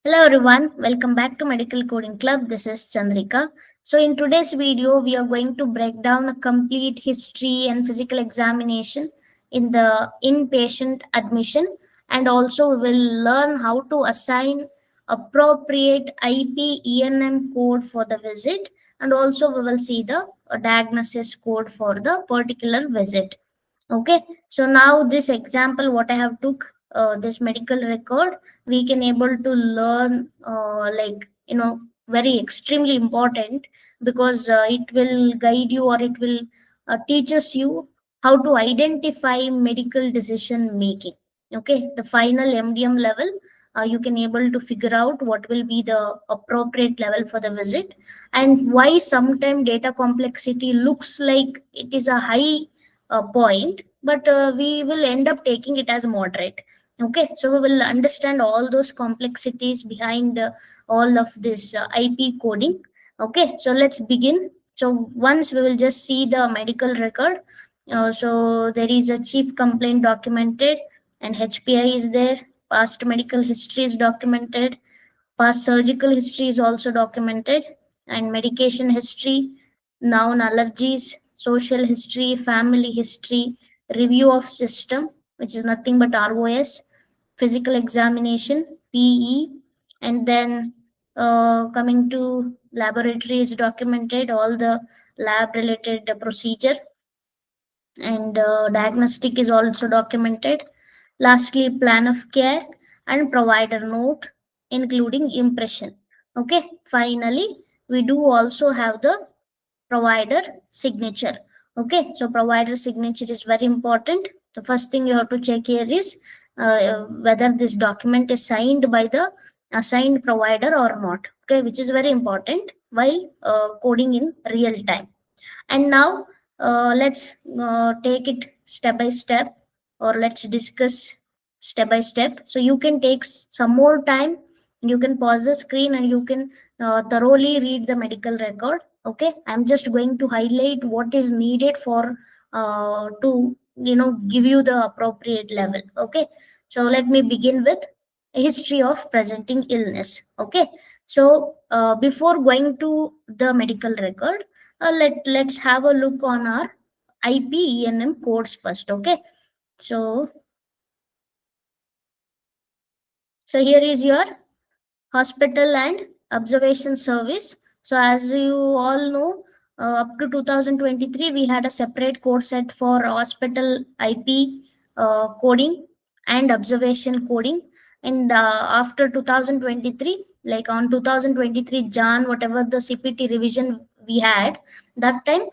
Hello everyone, welcome back to Medical Coding Club. This is Chandrika. So in today's video, we are going to break down a complete history and physical examination in the inpatient admission, and also we will learn how to assign appropriate IP ENM code for the visit, and also we will see the diagnosis code for the particular visit. Okay, so now this example what I have took this medical record, we can able to learn very extremely important, because it will guide you, or it will teaches you how to identify medical decision making. Okay, the final MDM level, you can able to figure out what will be the appropriate level for the visit, and why sometime data complexity looks like it is a high point, but we will end up taking it as moderate. Okay, so we will understand all those complexities behind all of this IP coding. Okay, so let's begin. So once we will just see the medical record. So there is a chief complaint documented, and HPI is there. Past medical history is documented. Past surgical history is also documented, and medication history, noun allergies, social history, family history, review of system, which is nothing but ROS, physical examination, PE, and then coming to laboratory is documented, all the lab related procedure, and diagnostic is also documented. Lastly, plan of care and provider note, including impression. Okay, finally, we do also have the provider signature. Okay, so provider signature is very important. The first thing you have to check here is whether this document is signed by the assigned provider or not. Okay, which is very important while coding in real time. And now let's take it step by step, or let's discuss step by step. So you can take some more time, you can pause the screen, and you can thoroughly read the medical record. Okay, I'm just going to highlight what is needed for to give you the appropriate level. Okay, so let me begin with a history of presenting illness. Okay, so before going to the medical record, let's have a look on our IPENM codes first. Okay, so here is your hospital and observation service. So as you all know, up to 2023 we had a separate code set for hospital IP coding and observation coding, and after 2023, like on 2023 Jan, whatever the CPT revision we had, that time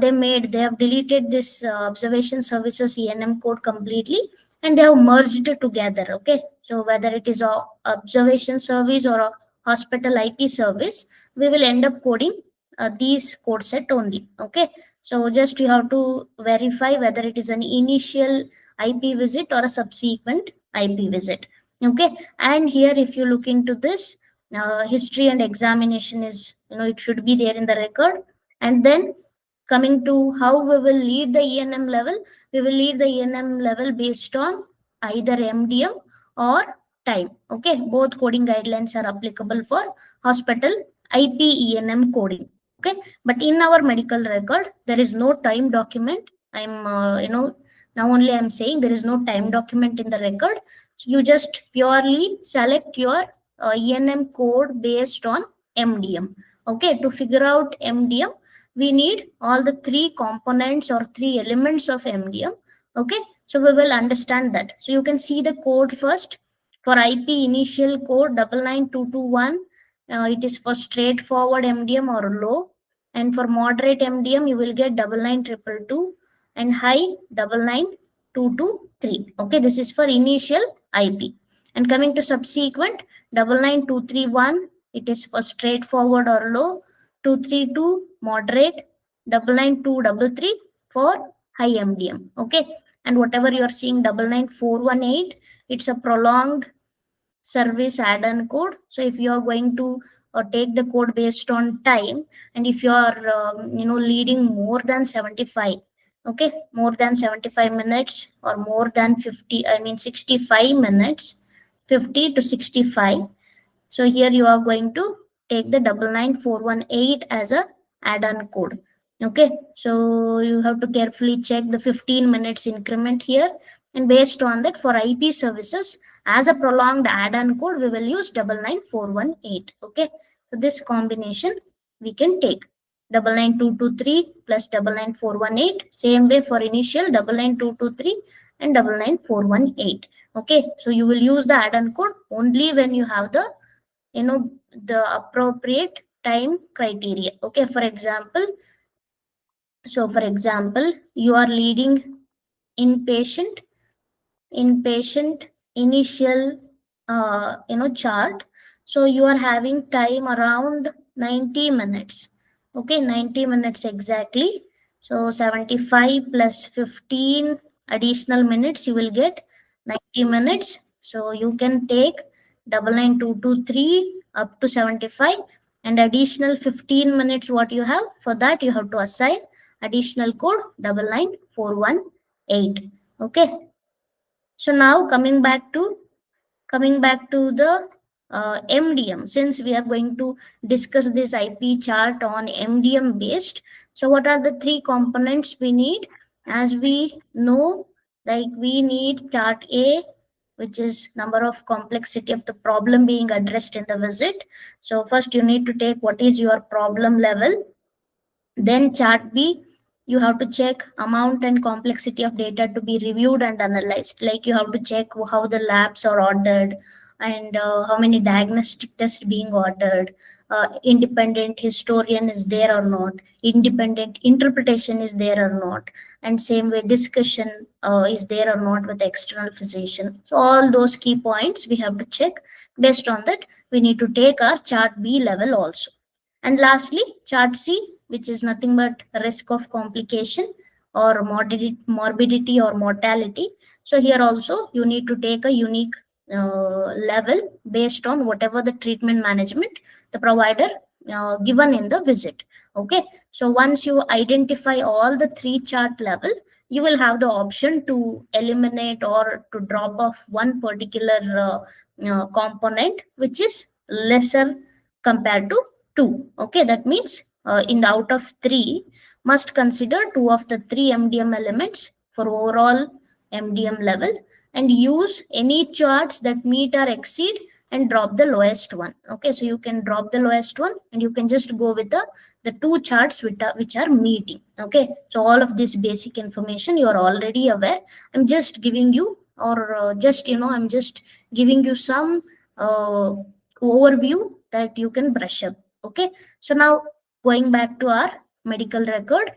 they have deleted this observation services ENM code completely, and they have merged together. Okay, so whether it is a observation service or a hospital IP service, we will end up coding these code set only. Okay, so just you have to verify whether it is an initial IP visit or a subsequent IP visit. Okay, and here if you look into this, history and examination is, it should be there in the record. And then coming to how we will lead the ENM level, we will lead the ENM level based on either MDM or time. Okay, both coding guidelines are applicable for hospital IP ENM coding. Okay, but in our medical record, there is no time document. I'm, now only I'm saying there is no time document in the record. So you just purely select your ENM code based on MDM. Okay, to figure out MDM, we need all the three components or three elements of MDM. Okay, so we will understand that. So you can see the code first. For IP initial code 99221, it is for straightforward MDM or low, and for moderate MDM you will get 99222, and high 99223. Okay, this is for initial IP. And coming to subsequent 99231, it is for straightforward or low, 232 moderate, 99233 for high MDM. Okay, and whatever you are seeing 99418, it's a prolonged service add-on code. So if you are going to take the code based on time, and if you are leading more than 75, okay, more than 75 minutes or more than 65 minutes, 50 to 65, So here you are going to take the 99418 as a add-on code. Okay, so you have to carefully check the 15 minutes increment here, and based on that, for IP services, as a prolonged add-on code, we will use 99418. Okay, so this combination we can take 99223 plus 99418. Same way for initial 99223 and 99418. Okay, so you will use the add-on code only when you have the the appropriate time criteria. Okay, for example, you are leading inpatient inpatient initial chart. So you are having time around 90 minutes. Okay, 90 minutes exactly. So 75 plus 15 additional minutes, you will get 90 minutes. So you can take 99223 up to 75, and additional 15 minutes what you have, for that you have to assign additional code 99418. Okay, so now coming back to the MDM, since we are going to discuss this IP chart on MDM based. So what are the three components we need? As we know, like we need chart A, which is number of complexity of the problem being addressed in the visit. So first you need to take what is your problem level. Then chart B, you have to check amount and complexity of data to be reviewed and analyzed. Like you have to check how the labs are ordered, and how many diagnostic tests being ordered, independent historian is there or not, independent interpretation is there or not, and same way discussion is there or not with the external physician. So all those key points we have to check. Based on that, we need to take our chart B level also. And lastly, chart C, which is nothing but risk of complication or morbidity or mortality. So here also you need to take a unique level based on whatever the treatment management the provider given in the visit. Okay, so once you identify all the three chart level, you will have the option to eliminate or to drop off one particular component which is lesser compared to 2. Okay, that means in the out of 3, must consider 2 of the 3 MDM elements for overall MDM level, and use any charts that meet or exceed and drop the lowest one. Okay, so you can drop the lowest one and you can just go with the 2 charts which are meeting. Okay, so all of this basic information you are already aware. I'm just giving you, or I'm just giving you some overview that you can brush up. Okay, so now going back to our medical record.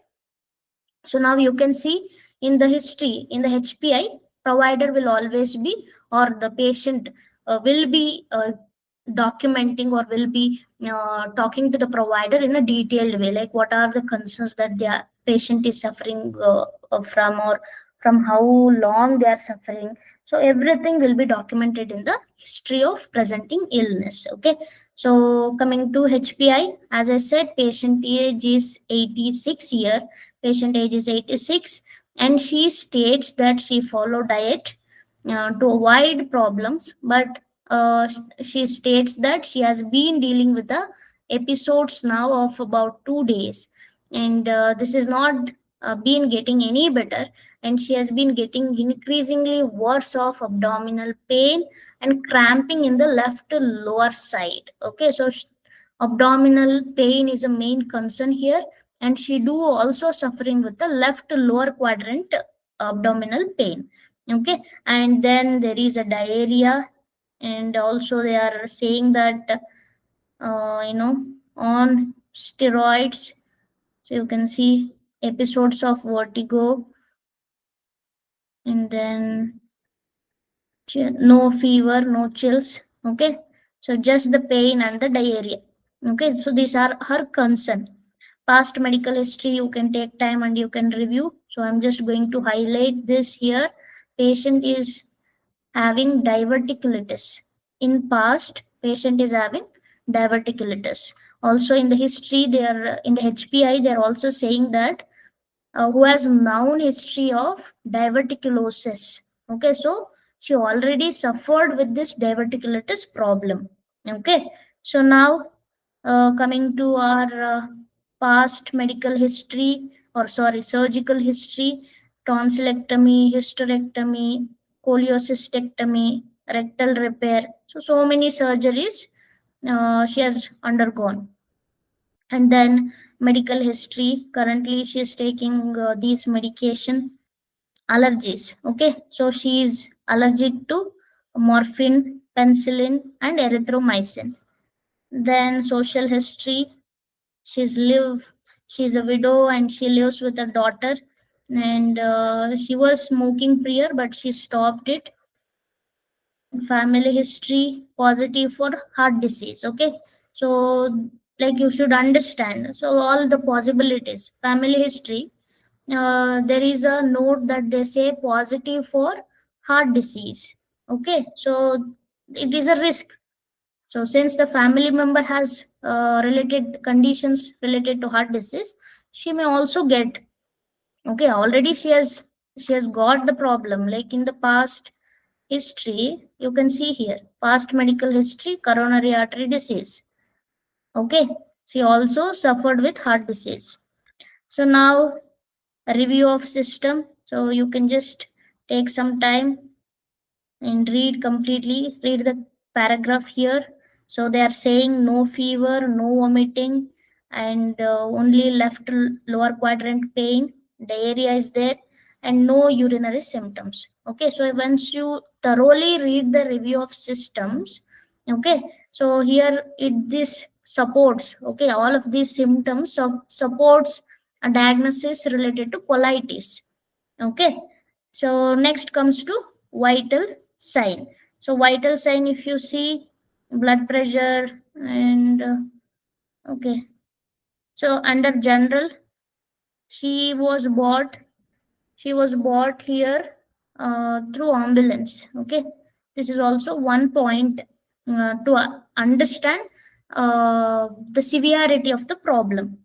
So now you can see in the history, in the HPI, provider will always be, or the patient will be documenting or will be talking to the provider in a detailed way, like what are the concerns that the patient is suffering from, or from how long they are suffering. So everything will be documented in the history of presenting illness. Okay, so coming to HPI, as I said, patient age is 86 year. Patient age is 86, and she states that she follow diet to avoid problems, but she states that she has been dealing with the episodes now of about 2 days, and this is not been getting any better, and she has been getting increasingly worse of abdominal pain and cramping in the left lower side. Okay, so abdominal pain is a main concern here, and she do also suffering with the left lower quadrant abdominal pain. Okay, and then there is a diarrhea, and also they are saying that on steroids. So you can see episodes of vertigo, and then no fever, no chills. Okay, so just the pain and the diarrhea. Okay, so these are her concern. Past medical history, you can take time and you can review. So I'm just going to highlight this here. Patient is having diverticulitis. In past, patient is having diverticulitis. Also in the history, they are in the HPI, they are also saying that who has known history of diverticulosis. Okay, so she already suffered with this diverticulitis problem. Okay, so now coming to our past medical history, or sorry, surgical history: tonsillectomy, hysterectomy, cholecystectomy, rectal repair. So many surgeries she has undergone. And then medical history: currently she is taking these medication. Allergies. Okay, so she is allergic to morphine, penicillin, and erythromycin. Then social history: she's live she's a widow and she lives with a daughter, and she was smoking prior but she stopped it. Family history: positive for heart disease. Okay, so like you should understand, so all the possibilities. Family history, there is a note that they say positive for heart disease. Okay, so it is a risk. So since the family member has related conditions related to heart disease, she may also get. Okay, already she has got the problem. Like in the past history, you can see here past medical history: coronary artery disease. Okay, she also suffered with heart disease. So now a review of system. So you can just take some time and read completely, read the paragraph here. So they are saying no fever, no vomiting, and only left lower quadrant pain, diarrhea is there, and no urinary symptoms. Okay, so once you thoroughly read the review of systems, okay, so here it this supports, okay, all of these symptoms supports a diagnosis related to colitis. Okay, so next comes to vital sign. So vital sign, if you see blood pressure and okay, so under general, she was bought she was bought here through ambulance. Okay, this is also one point to understand the severity of the problem.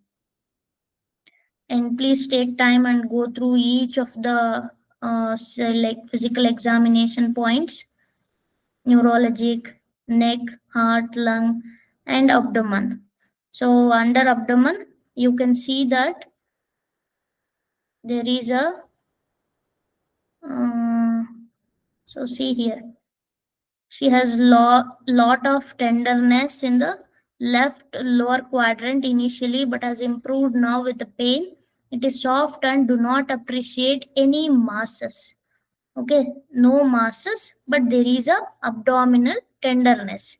And please take time and go through each of the say like physical examination points: neurologic, neck, heart, lung, and abdomen. So under abdomen, you can see that there is a uh, so see here, she has lot of tenderness in the left lower quadrant initially, but has improved now with the pain. It is soft and do not appreciate any masses. Okay, no masses, but there is a abdominal tenderness.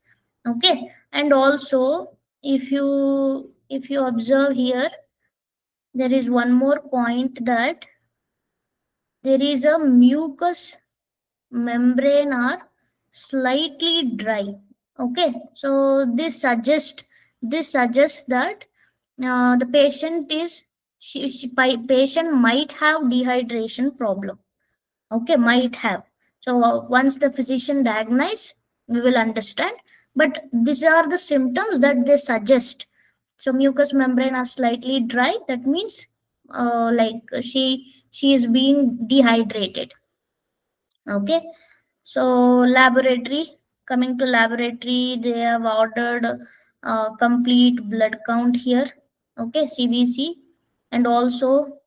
Okay, and also if you observe here, there is one more point that there is a mucus membrane are slightly dry. Okay, so this suggests that the patient is patient might have dehydration problem. Okay, might have. So once the physician diagnose, we will understand, but these are the symptoms that they suggest. So mucous membrane are slightly dry, that means like she is being dehydrated. Okay, so laboratory, coming to laboratory, they have ordered complete blood count here. Okay, CBC, and also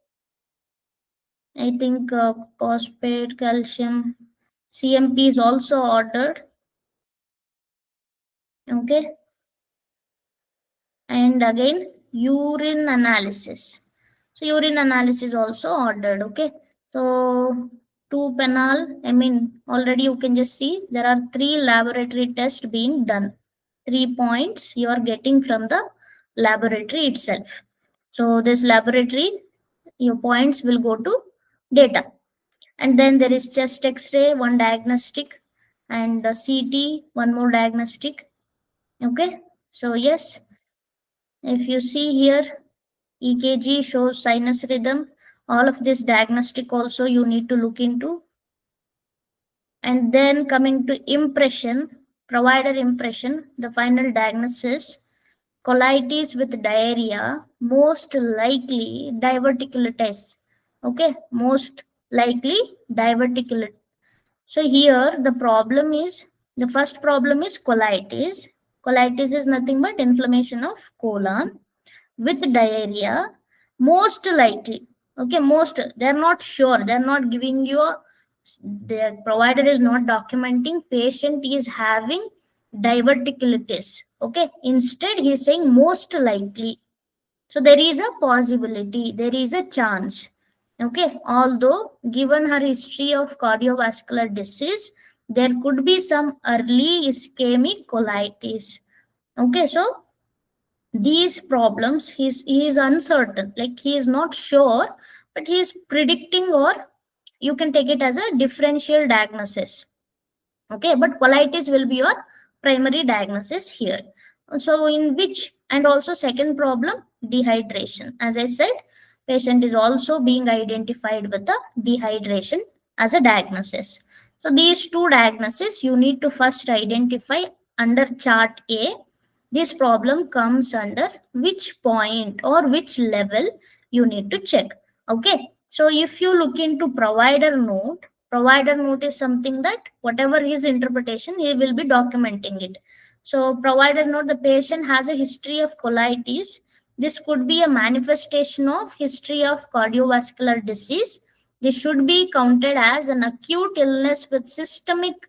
I think phosphate, calcium, CMP is also ordered. Okay, and again urine analysis. So urine analysis also ordered. Okay, so two penal. I mean, already you can just see there are three laboratory tests being done. 3 points you are getting from the laboratory itself. So this laboratory, your points will go to data. And then there is chest x-ray, one diagnostic, and CT, one more diagnostic. Okay, so yes, if you see here, EKG shows sinus rhythm. All of this diagnostic also you need to look into. And then coming to impression, provider impression, the final diagnosis: colitis with diarrhea, most likely diverticulitis. Okay, most likely diverticulitis. So here the problem is, the first problem is colitis. Colitis is nothing but inflammation of colon with diarrhea, most likely. Okay, most, they're not sure, they're not giving you a, the provider is not documenting patient is having diverticulitis. Okay, instead he is saying most likely. So there is a possibility, there is a chance. Okay, although given her history of cardiovascular disease, there could be some early ischemic colitis. Okay, so these problems, he is uncertain, like he is not sure, but he is predicting, or you can take it as a differential diagnosis. Okay, but colitis will be your primary diagnosis here. So in which, and also second problem, dehydration. As I said, patient is also being identified with the dehydration as a diagnosis. So these two diagnoses you need to first identify under chart A. This problem comes under which point or which level you need to check. Okay, so if you look into provider note is something that whatever his interpretation, he will be documenting it. So provider note, the patient has a history of colitis. This could be a manifestation of history of cardiovascular disease. This should be counted as an acute illness with systemic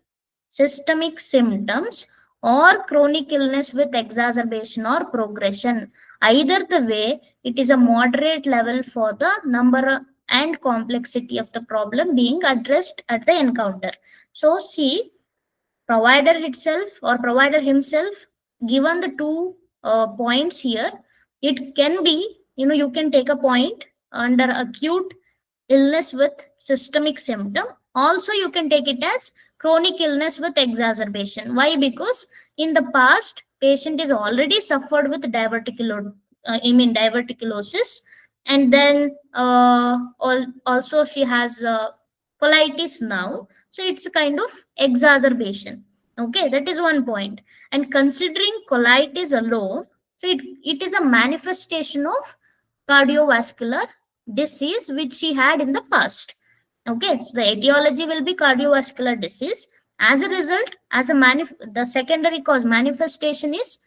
symptoms, or chronic illness with exacerbation or progression. Either the way, it is a moderate level for the number and complexity of the problem being addressed at the encounter. So see, provider itself or provider himself, given the two points here, it can be, you can take a point under acute illness with systemic symptom. Also you can take it as chronic illness with exacerbation. Why? Because in the past patient is already suffered with diverticulosis, and then also she has colitis now, so it's a kind of exacerbation. Okay, that is one point. And considering colitis alone, so it is a manifestation of cardiovascular disease which she had in the past. Okay, so the etiology will be cardiovascular disease. As a result, as a the secondary cause manifestation is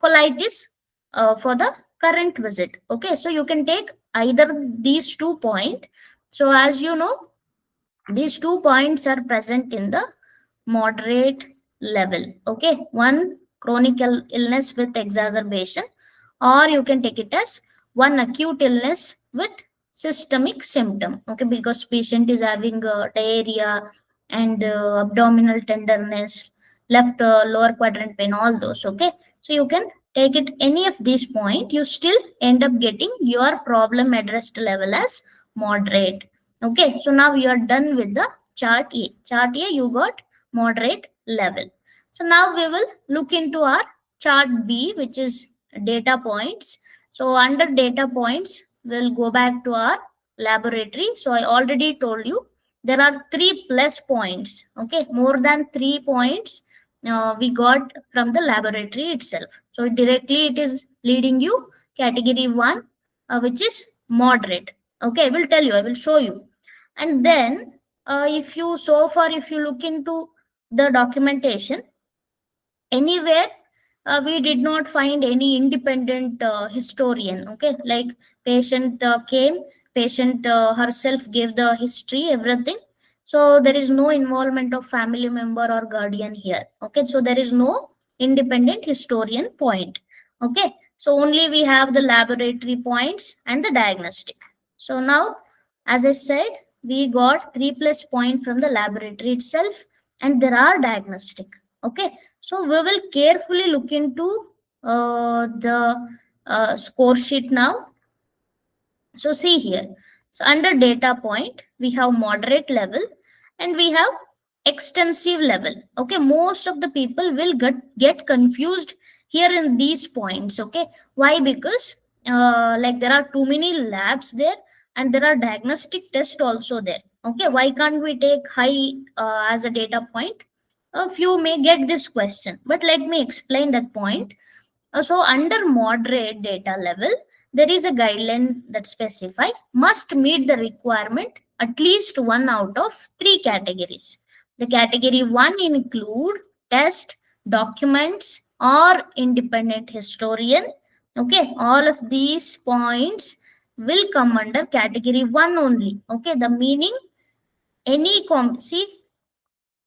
colitis for the current visit. Okay, so you can take either these 2 points. So as you know, these 2 points are present in the moderate level. Okay, one chronic illness with exacerbation, or you can take it as one acute illness with systemic symptom. Okay, because patient is having diarrhea and abdominal tenderness, left lower quadrant pain, all those. Okay, so you can take it any of these point, you still end up getting your problem addressed level as moderate. Okay, so now you are done with the chart A. Chart A, you got moderate level. So now we will look into our chart B, which is data points. So under data points, we'll go back to our laboratory. So I already told you there are 3+ points. Okay, more than 3 points we got from the laboratory itself. So directly it is leading you category 1, which is moderate. Okay, I will tell you, I will show you. And then if you, so far if you look into the documentation, anywhere we did not find any independent historian. Okay, like patient came, patient herself gave the history, everything. So there is no involvement of family member or guardian here. Okay, so there is no independent historian point. Okay, so only we have the laboratory points and the diagnostic. So now, as I said, we got 3+ point from the laboratory itself, and there are diagnostic. Okay, so we will carefully look into the score sheet now. So see here. So under data point, we have moderate level and we have extensive level. Okay, most of the people will get confused here in these points. Okay, why? Because like there are too many labs there, and there are diagnostic tests also there. Okay, why can't we take high as a data point? A few may get this question, but let me explain that point. So under moderate data level, there is a guideline that specify must meet the requirement at least 1 out of 3 categories. The category 1 include test, documents, or independent historian. Okay, all of these points will come under category 1 only. Okay, the meaning, any see,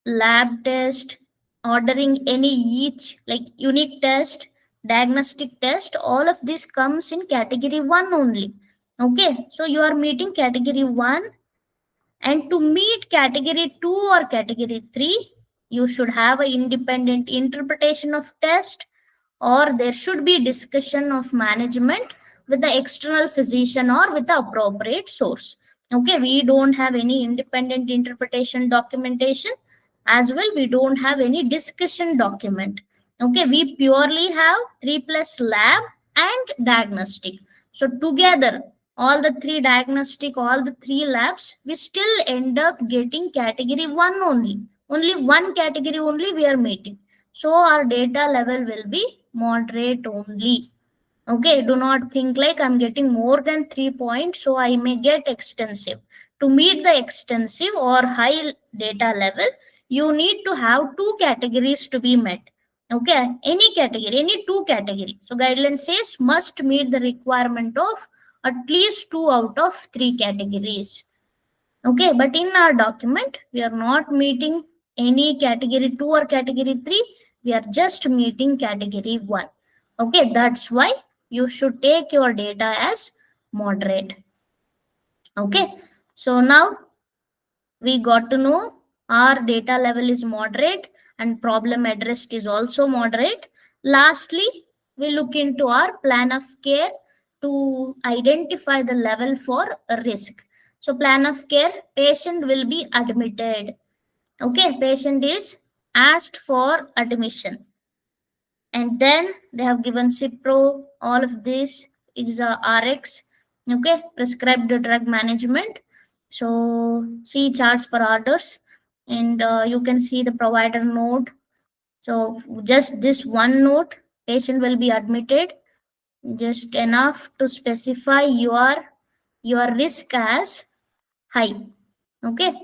lab test, ordering any each like unique test, diagnostic test, all of this comes in category 1 only. Okay, so you are meeting category 1, and to meet category 2 or category 3, you should have an independent interpretation of test, or there should be discussion of management with the external physician or with the appropriate source. Okay, we don't have any independent interpretation documentation, as well we don't have any discussion document. Okay, we purely have 3 plus lab and diagnostic. So together, all the 3 diagnostic, all the 3 labs, we still end up getting category 1 only one category only we are meeting. So our data level will be moderate only. Okay, do not think like I'm getting more than 3 points, so I may get extensive. To meet the extensive or high data level, you need to have 2 categories to be met. Okay, any category, any 2 category. So guideline says must meet the requirement of at least 2 out of 3 categories. Okay, but in our document, we are not meeting any category 2 or category 3. We are just meeting category 1. Okay, that's why you should take your data as moderate. Okay, so now we got to know our data level is moderate and problem addressed is also moderate. Lastly, we look into our plan of care to identify the level for risk. So plan of care, patient will be admitted. Okay, patient is asked for admission, and then they have given Cipro, all of this is a RX. Okay, prescribed drug management. So see charts for orders, and you can see the provider note. So just this one note, patient will be admitted, just enough to specify your risk as high. Okay,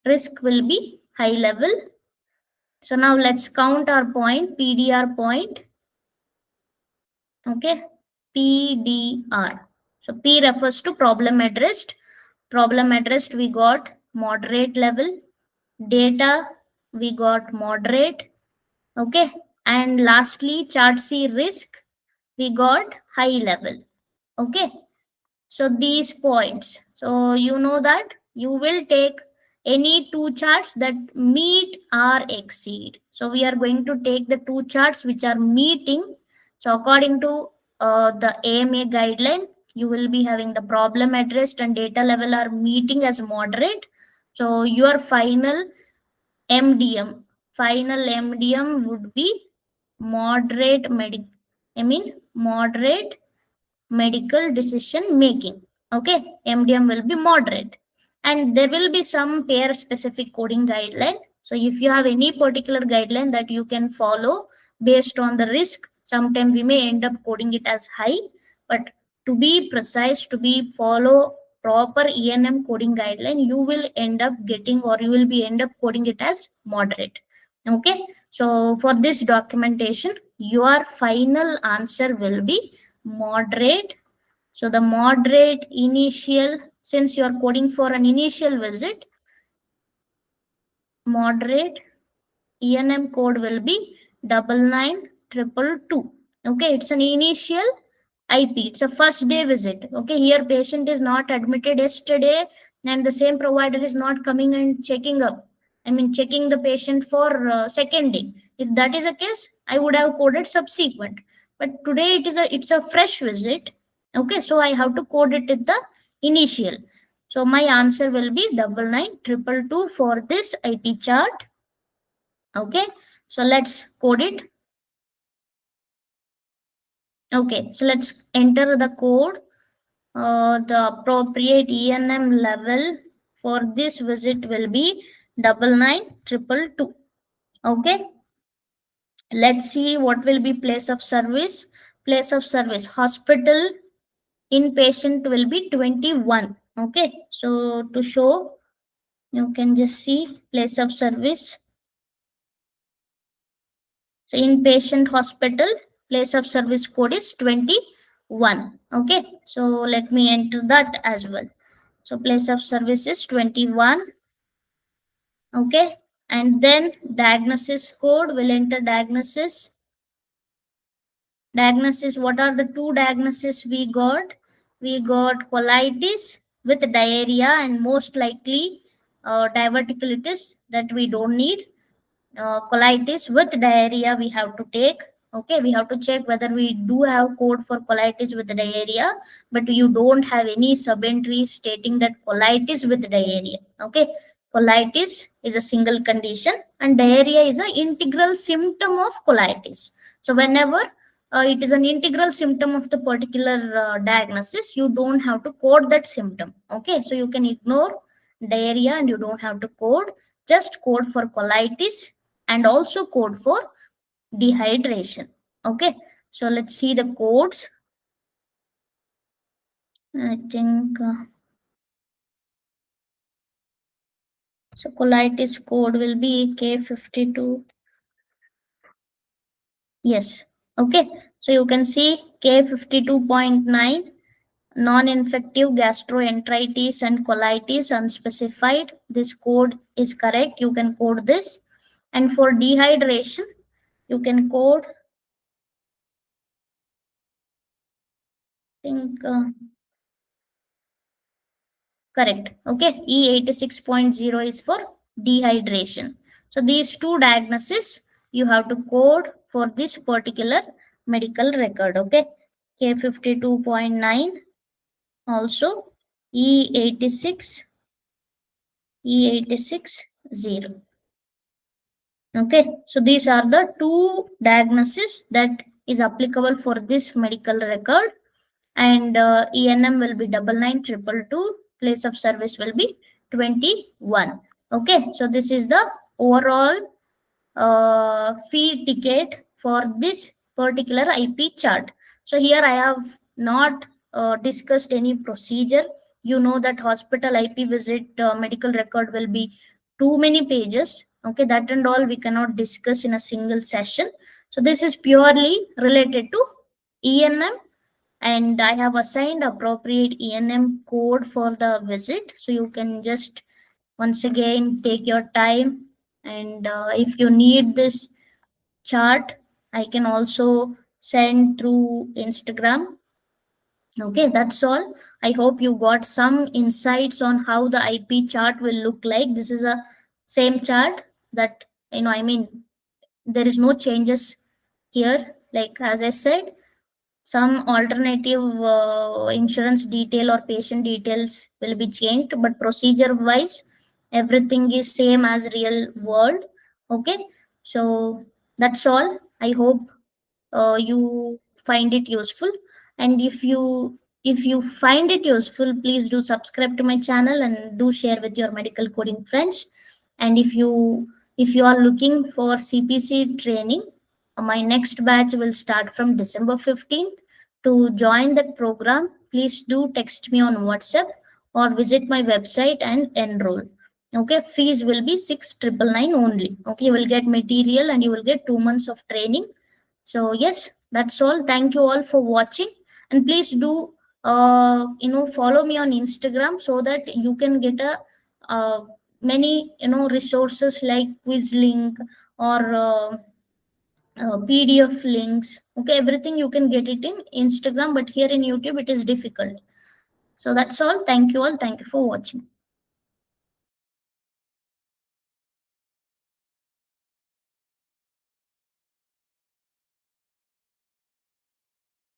risk will be high level. So now let's count our point, PDR point. Okay, PDR. So P refers to problem addressed. Problem addressed, we got moderate level. Data, we got moderate. Okay, and lastly, chart C risk, we got high level. Okay, so these points, so you know that you will take any 2 charts that meet or exceed. So we are going to take the 2 charts which are meeting. So according to the AMA guideline, you will be having the problem addressed and data level are meeting as moderate. So your MDM, final MDM would be moderate moderate medical decision making. Okay, MDM will be moderate, and there will be some pair specific coding guideline. So if you have any particular guideline that you can follow based on the risk, sometime we may end up coding it as high, but to be precise, to be follow proper ENM coding guideline, you will end up getting, or you will be end up coding it as moderate. Okay, so for this documentation, your final answer will be moderate. So the moderate initial, since you are coding for an initial visit, moderate ENM code will be 99222. Okay, it's an initial IP. It's a first day visit. Okay, here patient is not admitted yesterday, and the same provider is not coming and checking up. Checking the patient for second day. If that is the case, I would have coded subsequent. But today it's a fresh visit. Okay, so I have to code it at the initial. So my answer will be 99222 for this IP chart. Okay, so let's code it. Okay, so let's enter the code. The appropriate ENM level for this visit will be 99222. Okay, let's see what will be place of service. Place of service, hospital, inpatient will be 21. Okay, so to show, you can just see place of service. So inpatient hospital, place of service code is 21. Okay, so let me enter that as well. So place of service is 21. Okay, and then diagnosis code, will enter diagnosis. Diagnosis, what are the two diagnoses we got? We got colitis with diarrhea, and most likely diverticulitis that we don't need. Colitis with diarrhea we have to take. Okay, we have to check whether we do have code for colitis with diarrhea, but you don't have any sub-entry stating that colitis with diarrhea. Okay, colitis is a single condition and diarrhea is an integral symptom of colitis. So whenever it is an integral symptom of the particular diagnosis, you don't have to code that symptom. Okay, so you can ignore diarrhea and you don't have to code, just code for colitis and also code for dehydration. Okay, so let's see the codes. I think so colitis code will be K52. Yes. Okay, so you can see K52.9, non-infective gastroenteritis and colitis unspecified. This code is correct, you can code this. And for dehydration, you can code, I think correct. Okay, E86.0 is for dehydration. So these two diagnoses you have to code for this particular medical record. Okay, K52.9, also E86, E86.0. Okay, so these are the two diagnoses that is applicable for this medical record. And ENM will be 99222, place of service will be 21. Okay, so this is the overall fee ticket for this particular IP chart. So here I have not discussed any procedure. You know that hospital IP visit medical record will be too many pages. Okay, that and all we cannot discuss in a single session. So this is purely related to ENM, and I have assigned appropriate ENM code for the visit. So you can just once again take your time, and if you need this chart, I can also send through Instagram. Okay, that's all. I hope you got some insights on how the IP chart will look like. This is a same chart that, I mean, there is no changes here. Like as I said, some alternative insurance detail or patient details will be changed, but procedure wise everything is same as real world. Okay, so that's all. I hope you find it useful, and if you find it useful, please do subscribe to my channel and do share with your medical coding friends. And if you are looking for CPC training, my next batch will start from December 15th. To join that program, please do text me on WhatsApp or visit my website and enroll. Okay, fees will be 6,999 only. Okay, you will get material and you will get 2 months of training. So yes, that's all. Thank you all for watching, and please do follow me on Instagram so that you can get a many resources like quiz link or PDF links. Okay, everything you can get it in Instagram, but here in YouTube it is difficult. So that's all. Thank you all. Thank you for watching.